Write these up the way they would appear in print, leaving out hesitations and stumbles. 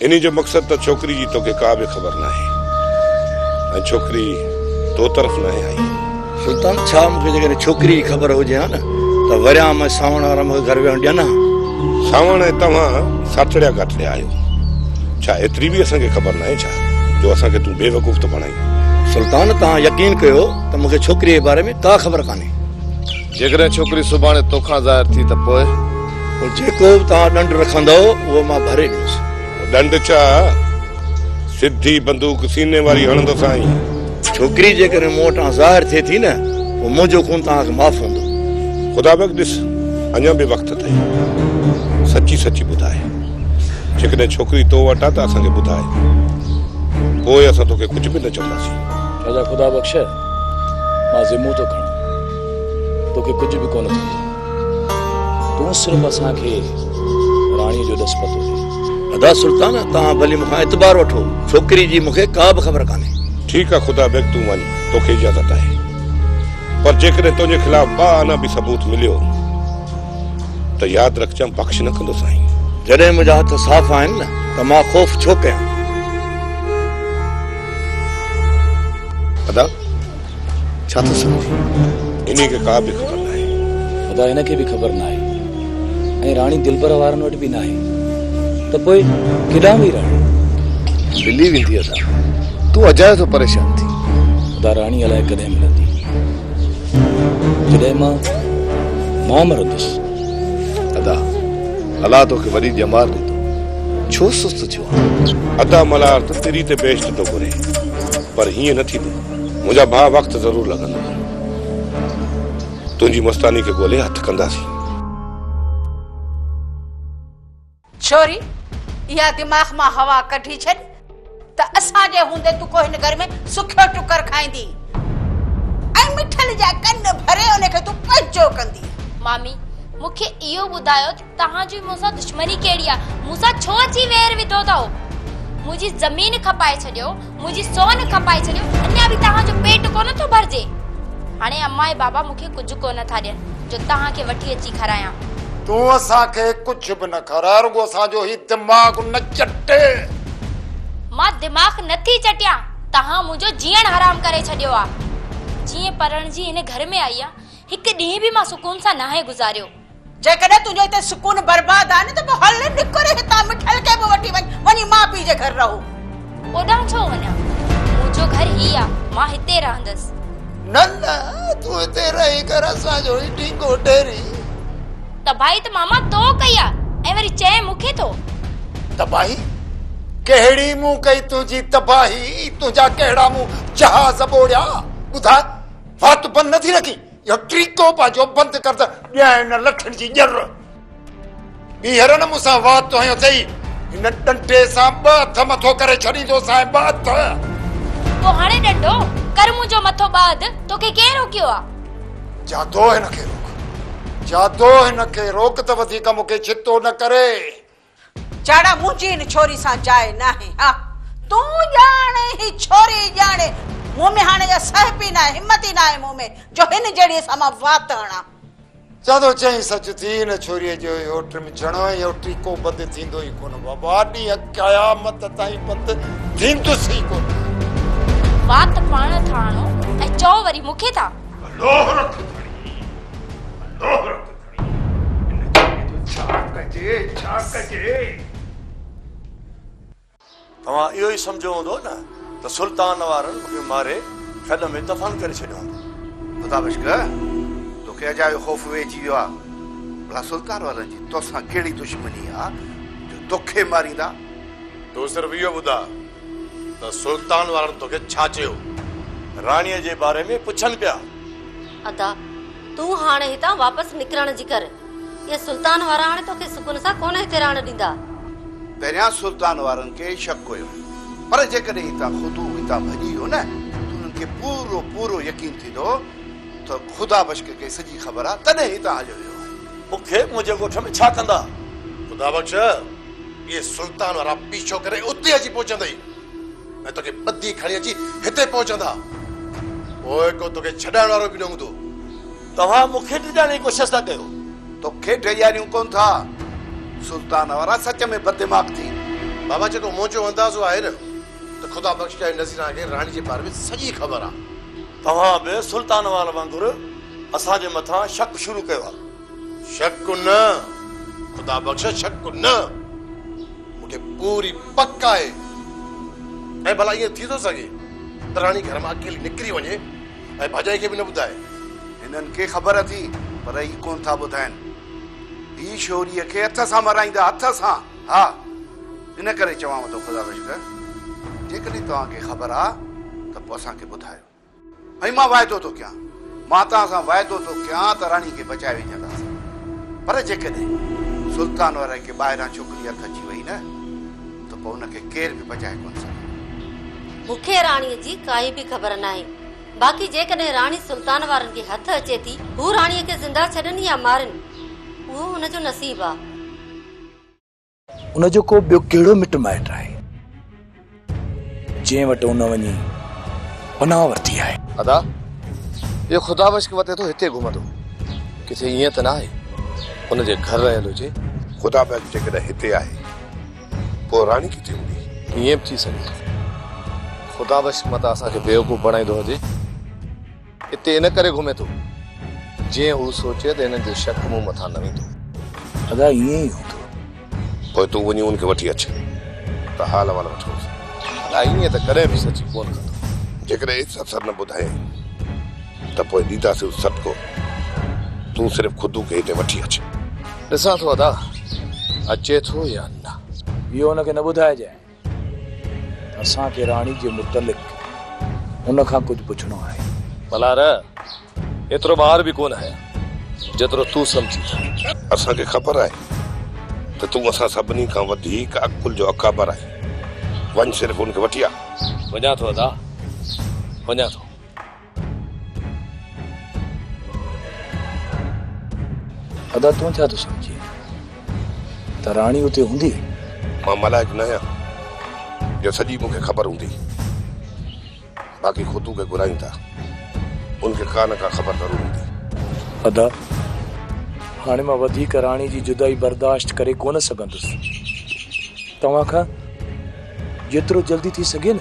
इन्हीं जो मकसद तो छोकरी जी तो के का भी खबर ना है। छोकरी दो तरफ ना है आई। सुल्तान छा मुझे जगह छोकरी की खबर हो जाए ना तो वरिया मैं सावण वाला मुझे घर वे ॾियनि। सावण तव्हां सातड़िया काटड़े आयो छा एतरी भी असांखे खबर ना है छा जो असांखे तू बेवकूफ़ तो बणाई। सुल्तान तव्हां यकीन कयो त मूंखे छोकरी जे बारे में का खबर कान्हे। जेकॾहिं छोकरी सुभाणे तोखां ज़ाहिर थी त पोइ जेको बि तव्हां ॾंड रखंदव उहो मां भरे ॾींदुसि। ॾंड छा सिधी बंदूक सीने वारी हणंदो साईं। छोकरी जेकॾहिं मूं वटां ज़ाहिर थिए थी न पोइ मुंहिंजो खून तव्हांखे माफ़ हूंदो। ख़ुदा बक ॾिस अञा बि वक़्तु अथई। सची सची ॿुधाए जेकॾहिं छोकरी तो वटि आहे त असांखे ॿुधाए पोइ असां तोखे कुझु बि न चवंदासीं। राजा ख़ुदा बख़्श मां ज़िम्मो थो खणां तोखे कुझु बि कोन थींदो। तूं सिर्फ़ु असांखे राणी जो ॾस पतो ॾे। अदा सुल्तान तव्हां भली मूंखां एतबार वठो छोकरी जी मूंखे का बि ख़बर कान्हे। ठीकु आहे ख़ुदा बेग तूं वञ तोखे इजाज़त आहे पर जेकॾहिं तुंहिंजे ख़िलाफ़ ॿ आना बि सबूत मिलियो त यादि रखजां बख़्श न कंदो साईं। जॾहिं मुंहिंजा हथ साफ़ आहिनि न त मां ख़ौफ़ छो कयां। अदा छा थो सम्झी? इन्ही खे का बि ख़बर न आहे। ख़ुदा हिनखे बि ख़बर न आहे ऐं राणी दिलबर वारनि वटि बि न आहे त पोइ केॾांहुं वई राणी? मिली वेंदी अदा तूं अजायो तो परेशान थी। ख़ुदा राणी अलाए कॾहिं मिलंदी जॾहिं मां मरंदुसि। अदा अलाह तोखे वॾी ॼमार ॾिनो छो सुस्त थियो आहे? अदा मलार त तेरी ते बेश्त थो घुरे पर हीअं न थींदो। मुंहिंजा भाउ वक़्तु ज़रूरु लॻंदो। तुंहिंजी मस्तानी खे ॻोल्हे हथु कंदासीं। छोरी इहा दिमाग़ मां हवा कढी छॾ त असांजे हूंदे तूं को हिन घर में सुखियो टुकर खाईंदी ऐं मिठल जा कन भरे उनखे तूं पंचो कंदी। मामी मूंखे इहो ॿुधायो तव्हांजी मूंसां दुश्मनी कहिड़ी आहे? मूंसां छो अची वेर विधो अथव? मुंहिंजी ज़मीन खपाए छॾियो मुंहिंजी सोन खपाए छॾियो अञा बि तव्हांजो पेट कोन थो भरिजे। हाणे अम्मा ऐं बाबा मूंखे कुझु कोन था ॾियनि जो तव्हांखे वठी अची खारायां। तूं असांखे कुझु बि न खाराए रुॻो असांजो ही दिमाग़ न चटे। मां दिमाग़ नथी चटियां तव्हां मुंहिंजो जीअण हराम करे छॾियो आहे। जीअं पढ़ण जी हिन घर में आई आहे हिकु ॾींहुं बि मां सुकून सां नाहे गुज़ारियो। जेकॾहिं तुंहिंजो हिते सुकून बर्बाद आहे न त पोइ हल निकिर हितां मिठल खे बि वठी वञी माउ पीउ जे घर रहो। ओॾां छो वञा? मुंहिंजो घर ही आहे मां हिते रहंदसि। न न तूं हिते रही कर असांजो ही ढींगो ढेरी। तबाही त मामा तो कई आहे ऐं वरी चए मूंखे थो। तबाही कहिड़ी मूं कई तुंहिंजी तबाही? तुंहिंजा कहिड़ा मूं जहाज़ ॿोड़िया? ॿुधाए वात बंदि नथी रखी इहो ट्रीको पंहिंजो बंदि कर त ॼाण लठनि जी ॼर। ॿीहर न मूंसां वात हयो अथई हिन डंडे सां ॿ हथ मथो करे छॾींदोसांइ। ॿ हथ पोइ हाणे डंडो कर मुंहिंजो मथो ॿाद तोखे केरु रोकियो आहे? जादो हिनखे रोक जादो हिनखे रोक त वधीक मूंखे छितो न करे। चाड़ा मुंहिंजी हिन छोरी सां जाइ नाहे। हा तूं ॼाणे ही छोरी ॼाणे मुंह में हाणे जा सह पी न आहे हिम्मत ई न आहे मुंह में जो हिन जहिड़ीअ सां मां वात हणां। जादो चई सच थी हिन छोरीअ जो होट में जणो इहो टीको बंदि थींदो ई कोन बाबा। ॾींहं क़यामत ताईं बंदि थींदुसि ई कोन। वात पाण थाणो ऐं चओ वरी मूंखे था। तव्हां इहो ई सम्झो हूंदो न त सुल्तान वारनि मूंखे मारे छॾ में दफ़न करे छॾियो। ख़ुदा बख़्श तोखे अजायो ख़ौफ़ वेठी वियो आहे। भला सुल्तान वारनि जी तोसां कहिड़ी दुश्मनी आहे जो तोखे मारींदा? तूं सिर्फ़ु इहो ॿुधा त सुल्तान वारनि तोखे छा चयो? राणीअ जे बारे में पुछनि पिया। अदा तूं हाणे हितां वापसि निकिरण जी कर। ये सुल्तान वारा हाणे तोखे सुकून सां कोन हिते रहण ॾींदा। पहिरियां सुल्तान वारनि खे शक हुयो पर जेकॾहिं हितां ख़ुदि हितां भॼी वियो न त उन्हनि खे पूरो पूरो यकीन थींदो त ख़ुदा बख़्श खे सॼी ख़बर आहे तॾहिं हितां हलियो वियो आहे। मूंखे मुंहिंजे ॻोठ में छा कंदा? ख़ुदा बख़्श इहे सुल्तान वारा पीछो करे उते अची पहुचंदई ऐं तोखे ॿधी खणी अची हिते पहुचंदा। पोइ को तोखे छॾाइण वारो बि न हूंदो। तव्हां मूंखे ॾिजाइण जी कोशिशि था कयो। तोखे टेयारियूं कोन था। सुल्तान वारा सच में बददिमाग़ थी बाबा जेको मुंहिंजो अंदाज़ो आहे न त ख़ुदा बख़्श जा नज़ीरा खे राणी जे बारे में सॼी ख़बर आहे। तव्हां बि सुल्तान वारा वांगुरु असांजे मथां शक शुरू कयो आहे। शक न, ख़ुदा बख़्श शक न, मूंखे पूरी पक आहे। ऐं भला ईअं थी थो सघे त राणी घर मां अकेली निकिरी वञे ऐं भाॼाई खे बि न ॿुधाए। हिननि खे ख़बर थी पर ही कोन था ॿुधाइनि। ही शोरीअ खे हथ सां मराईंदा, हथ सां। हा, इन करे चवांव थो ख़ुदा बख़्श, जेकॾहिं तव्हांखे ख़बर आहे त पोइ असांखे ॿुधायो। ऐं मां वाइदो थो कयां, मां तव्हां सां वाइदो थो कयां त राणी खे बचाए वेंदासीं। पर जेकॾहिं सुल्तान वारे खे ॿाहिरां छोकिरी हथ अची वई न त पोइ हुनखे केरु बि बचाए कोन सघे। मूंखे राणीअ जी काई बि ख़बर न आहे। बाक़ी जेकॾहिं राणी सुल्तान वारनि खे हथ अचे थी, हू राणीअ खे ज़िंदा छॾनि या मारनि, उहो हुनजो नसीब आहे। उनजो को ॿियो कहिड़ो मिट माइट आहे जंहिं वटि उन वञी पनाह वरिती आहे? अदा ये ख़ुदा बख़्श के वते तो हिते घुमंदो, किथे ईअं त न आहे हुनजे घर रहियल हुजे? ख़ुदा बख़्श जेकॾहिं हिते आहे पोइ राणी किथे हूंदी? ईअं बि थी सघे ख़ुदा बख़्श मथां असांखे बेवकूफ़ बणाईंदो हुजे। हिते इन करे घुमे थो जीअं हू सोचे त हिननि जो शक मूं मथां न वेंदो। अदा ईअं ई हूंदो। पोइ तूं वञी उनखे वठी अच त हाल वाल वठोसि। अदा ईअं त कॾहिं बि सची कोन कंदो। जेकॾहिं इज़त सर न ॿुधाए त पोइ ॾींदासीं सदको। तूं सिर्फ़ु ख़ुदू खे हिते वठी अच। ॾिसां थो अदा अचे थो या न। इहो हुनखे न ॿुधाइजांइ। असांखे राणी जे मुतलिक़ हुन खां कुझु पुछणो आहे। मल्हार एतिरो ॿार बि कोन आहे जेतिरो तूं सम्झी था। असांखे ख़बर आहे त तूं असां सभिनी खां वधीक अकुल जो अकाबर आहे। वञ सिर्फ़ु हुनखे वठी आ। वञा थो अदा, वञा थो। अदा तूं छा थो सम्झी त राणी उते हूंदी? मां मलाइक न आहियां जो सॼी मूंखे ख़बर हूंदी। बाक़ी ख़ुदू खे घुरायूं था, उनखे का न का ख़बर ज़रूर हूंदी। अदा हाणे मां वधीक राणी जी जुदाई बर्दाश्त करे कोन सघंदुसि। तव्हां खां जेतिरो जल्दी थी सघे न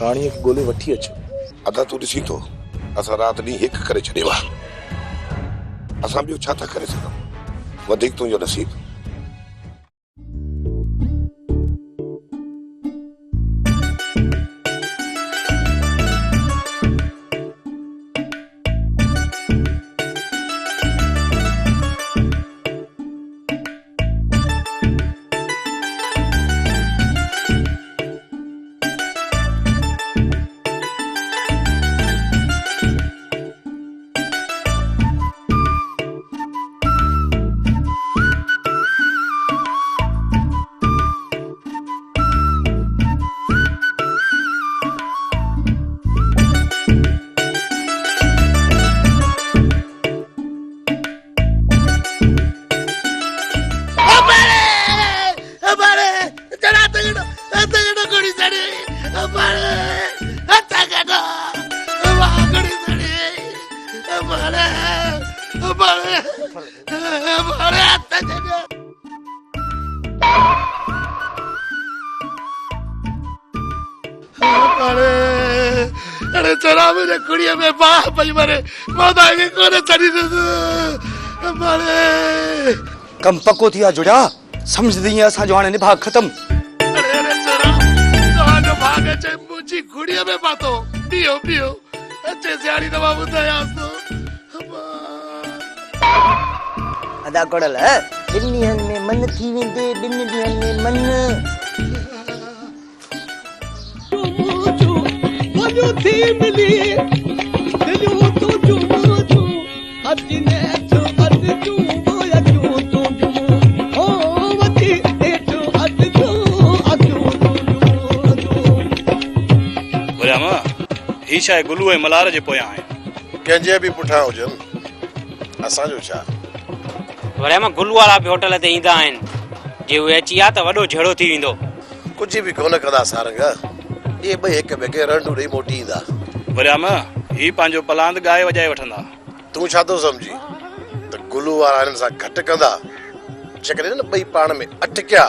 राणीअ खे ॻोल्हे वठी अचो। अदा तूं ॾिसी थो असां राति ॾींहुं हिकु करे छॾियो आहे। असां ॿियो छा था करे सघूं? वधीक तुंहिंजो नसीबु। अरे चला मेरे कुड़िया में बाह पई मरे मादा के कोने चढ़ी मारे कम पको थिया जुड़ा समझदी असा जो हाने निभा खत्म। अरे अरे चला तो जो भागे चे मुझी कुड़िया में बातो पियो पियो अच्छे सियाड़ी दवा बुधाया तो अदा कोडल बिन्नी में मन थी वेंदे बिन्नी में मन जो थी मिली दिलो तो जो जो अपने तो अद जो बोया जो तो ओ वती तो अद जो बोला मां ही शाय गुलू ए मलार जे पोया है कंजे भी पुठा हुजन असा जो छा वरे मां गुलू वाला भी होटल ते ईंदा आहिन जे वे अची आ त वडो झेड़ो थी वेंदो कुछ भी कोन कदा सारंग ये बे एक बेगे रंडू रे मोटी इंदा वरे मां ही पांजो पलांद गाए वजाए वठंदा तू छा तो समझी त गुलू वाला इन सा घट कंदा जेकरे न बई पाण में अटक्या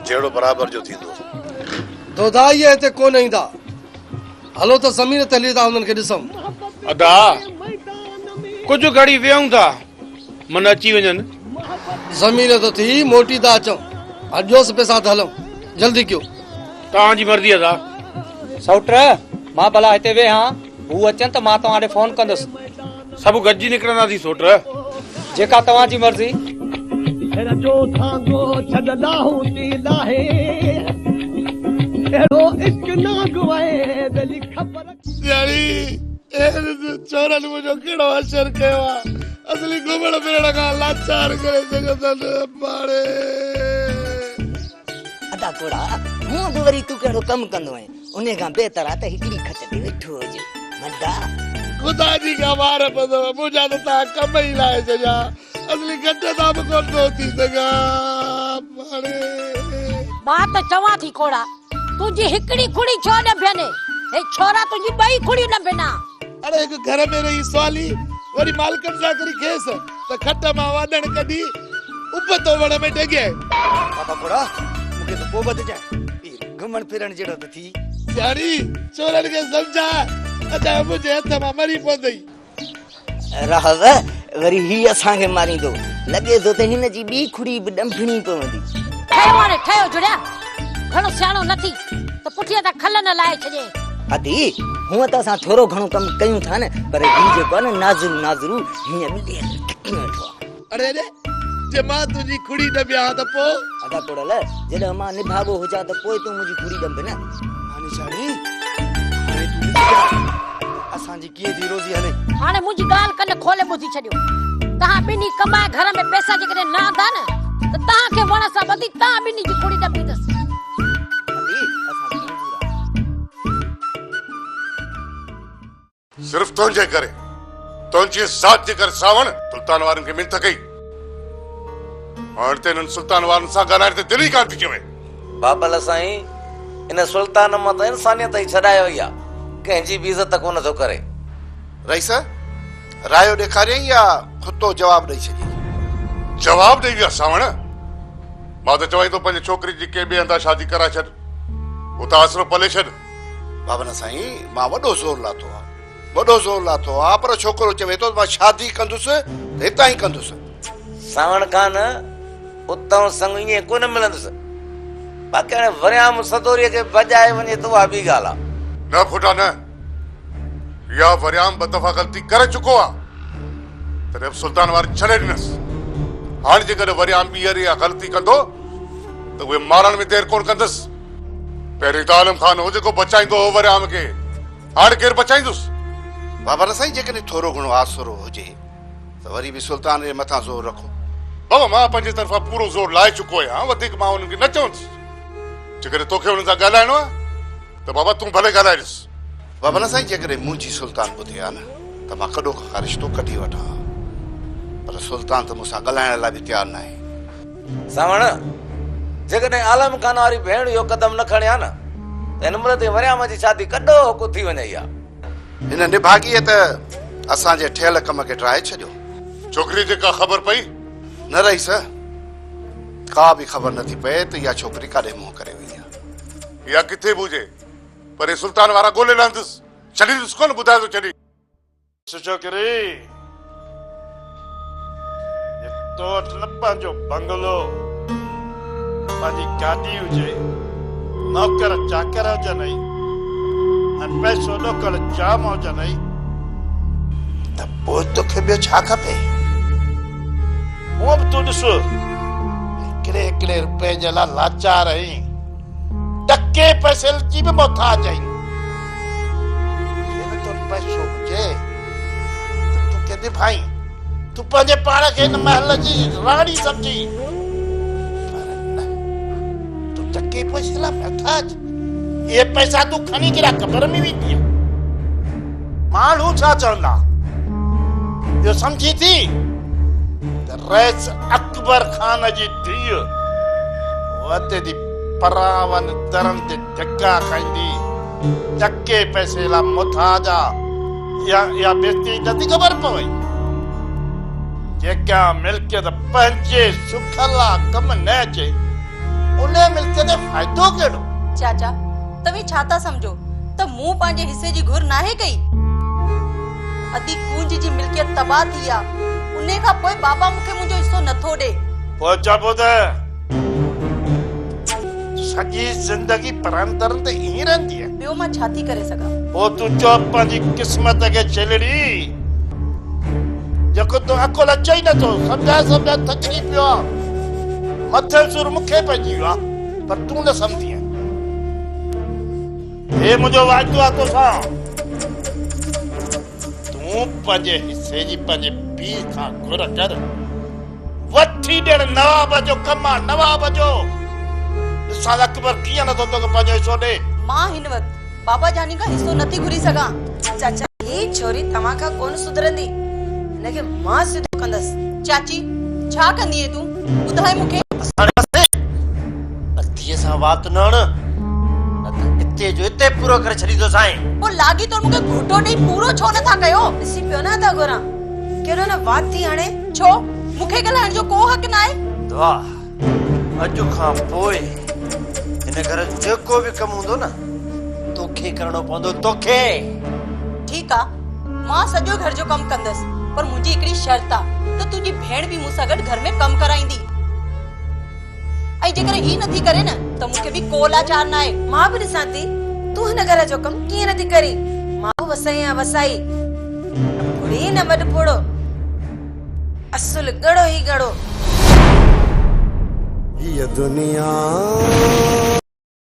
जहिड़ो बराबर जो थींदो। दोधाईअ हिते कोन ईंदा। हलो त ज़मीन ते हली था उन्हनि खे ॾिसूं। अदा कुझु घड़ी वेहूं था मन अची वञनि। ज़मीन त थी मोटी था अचूं। अॼोस पैसा त हलूं जल्दी कयो। तव्हांजी मर्ज़ी अदा। सौट मां भला हिते वेहा हू अचनि त मां तव्हां ॾे फोन कंदुसि। सभु गॾिजी निकिरंदासीं सोट। जेका तव्हांजी मर्ज़ी। चोरनि मुंहिंजो कहिड़ो असर कयो आहे। असली घुमण फिरण खां लाचार करे सघंदनि पाड़े। अदा कोड़ा हूं बि वरी तूं कहिड़ो कमु कंदो आहीं। उन खां बहितर आहे त हिकिड़ी खट ते वेठो हुजे। मदा खुदा जी का वार पवंदो मुंहिंजा त तव्हां कम ई लाहे छॾिया। असली घट तां बि कोन थो थी सघां पाड़े। बात त चवां थी कोड़ा तुंहिंजी हिकिड़ी खुड़ी छो न भेने। हे छोरा तुंहिंजी ॿई खुड़ियूं न भेना। अरे हिकु घर में रही सवाली वरी मालकनि सां करी खेसि त खट मां वाॾण कढी उब तो वण में डेगे। बाबा कोड़ा मूंखे त पोइ ॿुधाए घुमण फिरण जहिड़ो त थी। यारी चोरनि खे सम्झा अदा मुंहिंजे हथ मां मरी पवंदई। राहव वरी ही असांखे मारींदो। लॻे थो त हिन जी ॿी खुड़ी बि ॾंभिणी पवंदी। ठहियो हाणे ठहियो जुड़िया घणो सियाणो न थी त पुठीअ तां खल न लाहे छॾे। अदी हूअं त असां थोरो घणो कमु कयूं था न पर ही जेको आहे न नाज़ुरू नाज़ुरू हीअं ॿिए वेठो आहे। अरे अरे जे मां तुंहिंजी खुड़ी न बिया त पोइ अदा कोड़ल जॾहिं मां निभागो हुजां त पोइ तूं मुंहिंजी खुड़ी ॾंभ न। हाणे छाणी हाणे तूं असांजी कीअं थी रोज़ी हले। हाणे मुंहिंजी ॻाल्हि कन खोले ॿुधी छॾियो। तव्हां ॿिन्ही कमाए घर में पैसा जेकॾहिं न आंदा न त तव्हांखे वण सां ॿधी तव्हां ॿिन्ही जी खुड़ी ॾंभींदसि। सिर्फ तुंहिंजे करे तुंहिंजी ज़ात जे करे सावण सुल्तान वारनि खे मिनत कई। हाणे त हिननि सुल्तान वारनि सां ॻाल्हाइण ते दिलि ई कान थी कयो। बाबल साईं इन सुल्तान मां त इंसानियत ई छॾाए वई आहे। कंहिंजी बि इज़त कोन थो करे। रईस रायो ॾेखारियईं या खुतो जवाबु ॾेई छॾी। जवाबु ॾेई विया सावण। मां त चवां थो पंहिंजी छोकिरी जी कंहिं ॿिए हंधा शादी कराए छॾ। उतां आसरो पले छॾ। बाबा साईं मां वॾो ज़ोर लाथो आहे पर छोकिरो चवे थो मां शादी कंदुसि त हितां ई कंदुसि। सावण खान उतां संग ईअं कोन मिलंदुसि। बाक़ी हाणे वरियाम सदोरीअ खे बजाए वञे त उहा ॿी ॻाल्हि आहे। न पुटा न या वरियाम ॿ दफ़ा ग़लती करे चुको आहे तॾहिं सुल्तान वारी छॾे ॾिनसि। हाणे जेकॾहिं वरियाम ॿीहर इहा ग़लती कंदो त उहे मारण में देरि कोन कंदुसि। पहिरीं त आलम खान हो जेको बचाईंदो हो वरियाम खे हाणे केरु बचाईंदुसि। बाबा साईं जेकॾहिं थोरो घणो आसरो हुजे त वरी बि सुल्तान जे मथां ज़ोर रखो। बाबा मां पंहिंजे तरफ़ां पूरो ज़ोर लाए चुको आहियां। वधीक मां हुननि खे न चवंदुसि। जेकॾहिं तोखे हुननि सां ॻाल्हाइणो आहे त बाबा तूं भले ॻाल्हाए ॾिस। बाबा साईं जेकॾहिं मुंहिंजी सुल्तान ॿुधे हा न त मां कॾो खां रिश्तो कढी वठां पर सुल्तान त मूंसां ॻाल्हाइण लाइ बि तयारु न आहे। सावण जेकॾहिं आलम खान वारी भेण इहो कदम न खणे हा न त हिन महिल ते वरियाम जी शादी कॾो को थी वञे। इहा हिन निभागीअ त असांजे ठहियल कम खे ठाहे छॾियो। छोकिरी जेका ख़बर पई न रहीस का बि ख़बर नथी पए त इहा छोकिरी काॾे मुंहुं करे वई आहे। या किथे बि हुजे पर हे सुल्तान वारा ॻोल्हे लांदुसि। छॾींदुसि कोन ॿुधाए थो छॾी। छोकिरी तो न पंहिंजो बंगलो पंहिंजी गाॾी हुजे नौकर चाकर हुजनि ऐं पैसो ॾोकड़ जाम हुजनि त पोइ तोखे ॿियो छा खपे। हूअं बि तूं ॾिस हिकिड़े रुपए जे लाइ लाचार आहीं। टके पैसे जी बि मोथाज आहीं। तो पैसो हुजे त तूं के निभाई। तूं पंहिंजे पाण खे हिन महल जी राणी सम्झी पर न तूं टके पैसे लाइ मोथाज। ये पैसा तू खणी किरा कबर में वेंदी आहे। माण्हू छा चवंदा इहो सम्झी थी त रईस अकबर खान जी धीउ वते दी परावन दरन ते ढका खाईंदी टके पैसे लाइ मोथाज या बेइज्जती नथी ख़बर पवई। जेका मिल्कियत पंहिंजे सुख लाइ कम न अचे उन मिल्क ते फ़ाइदो कहिड़ो? चाचा तव्हीं छा था सम्झो त मूं पंहिंजे हिसे जी घुर नाहे कई? अदी कूंज जी मिल्कियत तबाह थी आहे, उन खां पोइ बाबा मूंखे मुंहिंजो हिसो नथो ॾे। पोइ चइबो त सॼी ज़िंदगी परांतरनि ते ईअं रहंदी आहे? ॿियो मां छा थी करे सघां? पोइ तूं चओ पंहिंजी क़िस्मत खे चेलड़ी, जेको तूं अकुल अचे ई नथो, सम्झाए थकिजी पियो आहे, मथे सूर मूंखे पइजी वियो आहे, पर तूं न सम्झी आहे। हे मुंहिंजो वाइदो आहे तोसां, तूं पंहिंजे हिसे जी पंहिंजे पीउ खां घुर कर, वठी ॾियण नवाब जो कमु आहे, नवाब जो। ॾिसां अकबर कीअं नथो तोखे पंहिंजो हिसो ॾे। मां हिन वक़्तु बाबा जानी खां हिसो नथी घुरी सघां। चाचा ही छोरी तव्हां खां कोन सुधरंदी, हिनखे मां सिधो कंदसि। चाची छा कंदीअ तूं, ॿुधाए मूंखे। अतीअ सां वात न हण, न त हिते जो हिते पूरो करे छॾींदो साईं। पोइ लागी तो मूंखे घुटो ॾेई पूरो छो नथा कयो? ॾिसी पियो न था घुरां कहिड़ो न वात थी हाणे। छो मूंखे ॻाल्हाइण जो को हक़ न आहे? दुआ अॼु खां पोइ हिन घर जो जेको बि कमु हूंदो न तोखे करणो पवंदो, तोखे। ठीकु आहे, मां सॼो घर जो कमु कंदसि, पर मुंहिंजी हिकिड़ी शर्त आहे त तुंहिंजी भेण बि मूं सां गॾु घर में कमु कराईंदी। ऐं जेकर ही नथी करे न त मूंखे बि को लाचार न आहे। मां बि ॾिसां थी तूं हिन घर जो कमु कीअं नथी करी। मां बि वसाई आहियां वसाई, फुड़ी न मड फोड़ो, असुल गड़ो ही गड़ो। ये दुनिया